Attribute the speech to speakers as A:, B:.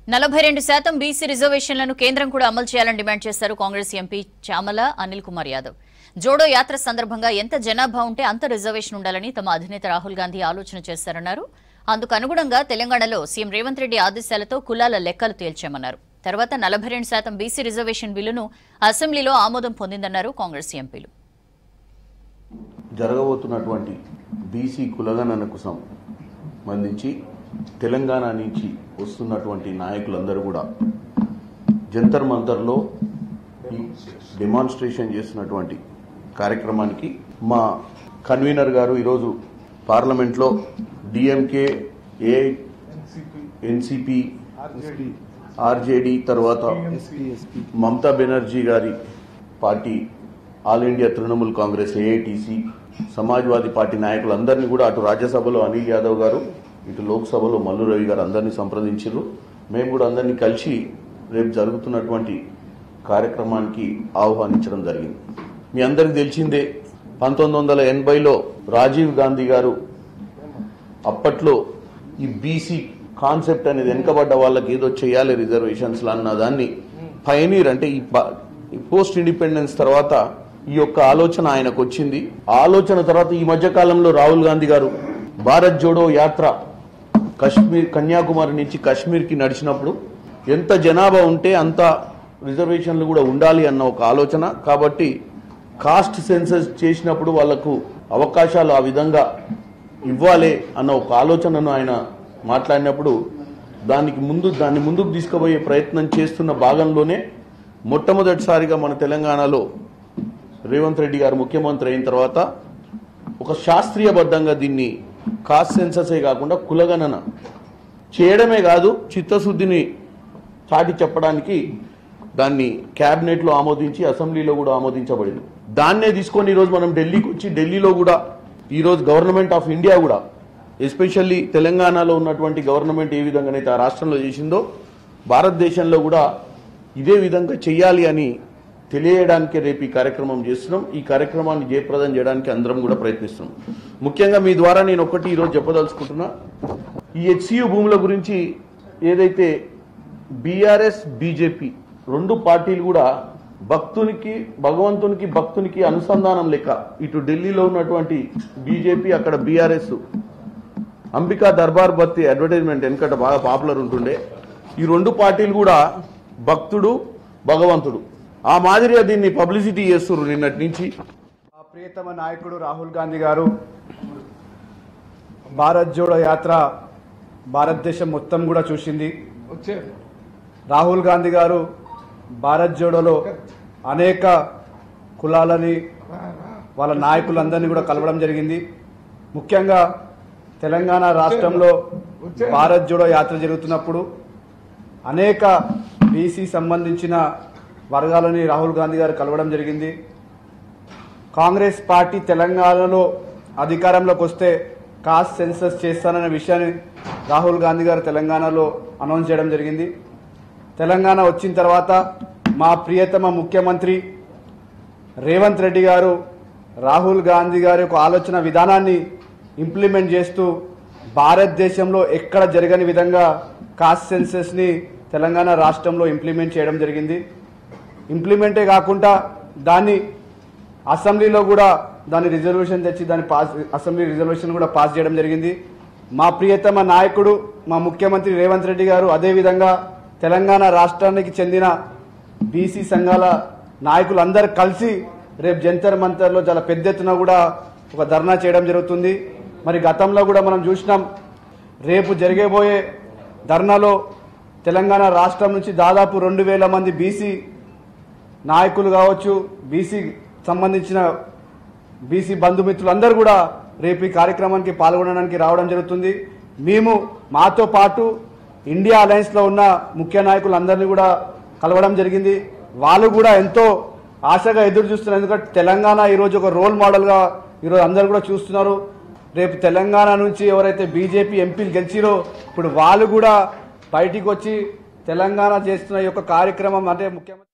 A: 42% BC రిజర్వేషన్లను కేంద్రం కూడా అమలు చేయాలని డిమాండ్ చేశారు కాంగ్రెస్ ఎంపీ చామల అనిల్ కుమార్ యాదవ్. జోడో యాత్ర సందర్భంగా ఎంత జనాభా ఉంటే అంత రిజర్వేషన్ ఉండాలని తమ అధినేత రాహుల్ గాంధీ ఆలోచన చేశారన్నారు. అందుకు అనుగుణంగా తెలంగాణలో సీఎం రేవంత్ రెడ్డి ఆదేశాలతో కులాల లెక్కలు తేల్చామన్నారు. తర్వాత 42% బీసీ రిజర్వేషన్ బిల్లును అసెంబ్లీలో ఆమోదం పొందిందన్నారు కాంగ్రెస్ ఎంపీలు.
B: జరగబోతున్నటువంటి బీసీ కులగణనకు సంబంధించి తెలంగాణ నుంచి వస్తున్నటువంటి నాయకులందరూ కూడా జంతర్ మంతర్లో డెమాన్స్ట్రేషన్ చేస్తున్నటువంటి కార్యక్రమానికి మా కన్వీనర్ గారు ఈరోజు పార్లమెంట్లో డిఎంకే, ఎన్సిపి, ఆర్జేడీ, తర్వాత మమతా బెనర్జీ గారి party, all India Trinamool Congress, AITC, Samajwadi party నాయకులందరినీ కూడా అటు రాజ్యసభలో అనిల్ యాదవ్ గారు, ఇటు లోక్సభలో మల్లు రవి గారు అందరినీ సంప్రదించారు. మేము కూడా అందరినీ కలిసి రేపు జరుగుతున్నటువంటి కార్యక్రమానికి ఆహ్వానించడం జరిగింది. మీ అందరికి తెలిసిందే, 1980లో రాజీవ్ గాంధీ గారు అప్పట్లో ఈ బీసీ కాన్సెప్ట్ అనేది వెనుకబడ్డ వాళ్ళకి ఏదో చేయాలి రిజర్వేషన్స్ అన్న దాన్ని పయనీర్, అంటే ఈ పోస్ట్ ఇండిపెండెన్స్ తర్వాత ఈ యొక్క ఆలోచన ఆయనకు వచ్చింది. ఆలోచన తర్వాత ఈ మధ్య కాలంలో రాహుల్ గాంధీ గారు భారత్ జోడో యాత్ర కన్యాకుమారి నుంచి కాశ్మీర్కి నడిచినప్పుడు ఎంత జనాభా ఉంటే అంత రిజర్వేషన్లు కూడా ఉండాలి అన్న ఒక ఆలోచన. కాబట్టి కాస్ట్ సెన్సస్ చేసినప్పుడు వాళ్లకు అవకాశాలు ఆ విధంగా ఇవ్వాలి అన్న ఒక ఆలోచనను ఆయన మాట్లాడినప్పుడు దాన్ని ముందుకు తీసుకుపోయే ప్రయత్నం చేస్తున్న భాగంలోనే మొట్టమొదటిసారిగా మన తెలంగాణలో రేవంత్ రెడ్డి గారు ముఖ్యమంత్రి అయిన తర్వాత ఒక శాస్త్రీయబద్ధంగా దీన్ని కాస్ట్ సెన్ససే కాకుండా కులగణన చేయడమే కాదు, చిత్తశుద్ధిని చాటి చెప్పడానికి దాన్ని క్యాబినెట్లో ఆమోదించి అసెంబ్లీలో కూడా ఆమోదించబడింది. దాన్నే తీసుకొని ఈరోజు మనం ఢిల్లీకి వచ్చి ఢిల్లీలో కూడా ఈరోజు గవర్నమెంట్ ఆఫ్ ఇండియా కూడా ఎస్పెషల్లీ తెలంగాణలో ఉన్నటువంటి గవర్నమెంట్ ఏ విధంగానైతే ఆ రాష్ట్రంలో చేసిందో భారతదేశంలో కూడా ఇదే విధంగా చెయ్యాలి అని తెలియడానికే రేపు ఈ కార్యక్రమం చేస్తున్నాం. ఈ కార్యక్రమాన్ని జయప్రదం చేయడానికి అందరం కూడా ప్రయత్నిస్తున్నాం. ముఖ్యంగా మీ ద్వారా నేను ఒకటి ఈరోజు చెప్పదలుచుకుంటున్నా, ఈ హెచ్సియు భూముల గురించి ఏదైతే బీఆర్ఎస్, బీజేపీ రెండు పార్టీలు కూడా భగవంతునికి అనుసంధానం లెక్క, ఇటు ఢిల్లీలో ఉన్నటువంటి బీజేపీ, అక్కడ బీఆర్ఎస్, అంబికా దర్బార్ బత్తి అడ్వర్టైజ్మెంట్ వెనకట బాగా పాపులర్ ఉంటుండే. ఈ రెండు పార్టీలు కూడా భక్తుడు, భగవంతుడు ఆ మాదిరిగా దీన్ని పబ్లిసిటీ చేస్తున్నారు నిన్నటి నుంచి.
C: ఆ ప్రియతమ నాయకుడు రాహుల్ గాంధీ గారు భారత్ జోడో యాత్ర భారతదేశం మొత్తం కూడా చూసింది. రాహుల్ గాంధీ గారు భారత్ జోడోలో అనేక కులాలని, వాళ్ళ నాయకులందరినీ కూడా కలవడం జరిగింది. ముఖ్యంగా తెలంగాణ రాష్ట్రంలో భారత్ జోడో యాత్ర జరుగుతున్నప్పుడు అనేక బీసీ సంబంధించిన వర్గాలని రాహుల్ గాంధీ గారు కలవడం జరిగింది. కాంగ్రెస్ పార్టీ తెలంగాణలో అధికారంలోకి వస్తే కాస్ట్ సెన్సస్ చేస్తానన్న విషయాన్ని రాహుల్ గాంధీ గారు తెలంగాణలో అనౌన్స్ చేయడం జరిగింది. తెలంగాణ వచ్చిన తర్వాత మా ప్రియతమ ముఖ్యమంత్రి రేవంత్ రెడ్డి గారు రాహుల్ గాంధీ గారి యొక్క ఆలోచన విధానాన్ని ఇంప్లిమెంట్ చేస్తూ భారతదేశంలో ఎక్కడ జరగని విధంగా కాస్ట్ సెన్సస్ని తెలంగాణ రాష్ట్రంలో ఇంప్లిమెంట్ చేయడం జరిగింది. ఇంప్లిమెంటే కాకుండా దాన్ని అసెంబ్లీలో కూడా దాని రిజర్వేషన్ తెచ్చి అసెంబ్లీ రిజర్వేషన్ కూడా పాస్ చేయడం జరిగింది. మా ప్రియతమ నాయకుడు మా ముఖ్యమంత్రి రేవంత్ రెడ్డి గారు అదేవిధంగా తెలంగాణ రాష్ట్రానికి చెందిన బీసీ సంఘాల నాయకులందరూ కలిసి రేపు జంతర్ మంతర్లో చాలా పెద్ద ఎత్తున కూడా ఒక ధర్నా చేయడం జరుగుతుంది. మరి గతంలో కూడా మనం చూసినాం, రేపు జరగబోయే ధర్నాలో తెలంగాణ రాష్ట్రం నుంచి దాదాపు 2000 మంది బీసీ నాయకులు కావచ్చు, బీసీ సంబంధించిన బీసీ బంధుమిత్రులందరూ కూడా రేపు ఈ కార్యక్రమానికి పాల్గొనడానికి రావడం జరుగుతుంది. మేము మాతో పాటు ఇండియా అలయన్స్లో ఉన్న ముఖ్య నాయకులందరినీ కూడా కలవడం జరిగింది. వాళ్ళు కూడా ఎంతో ఆశగా ఎదురు చూస్తున్నారు. ఎందుకంటే తెలంగాణ ఈరోజు ఒక రోల్ మోడల్గా ఈరోజు అందరూ కూడా చూస్తున్నారు. రేపు తెలంగాణ నుంచి ఎవరైతే బీజేపీ ఎంపీలు గెలిచిరో ఇప్పుడు వాళ్ళు కూడా బయటికి వచ్చి తెలంగాణ చేస్తున్న ఈ యొక్క కార్యక్రమం అంటే ముఖ్యమంత్రి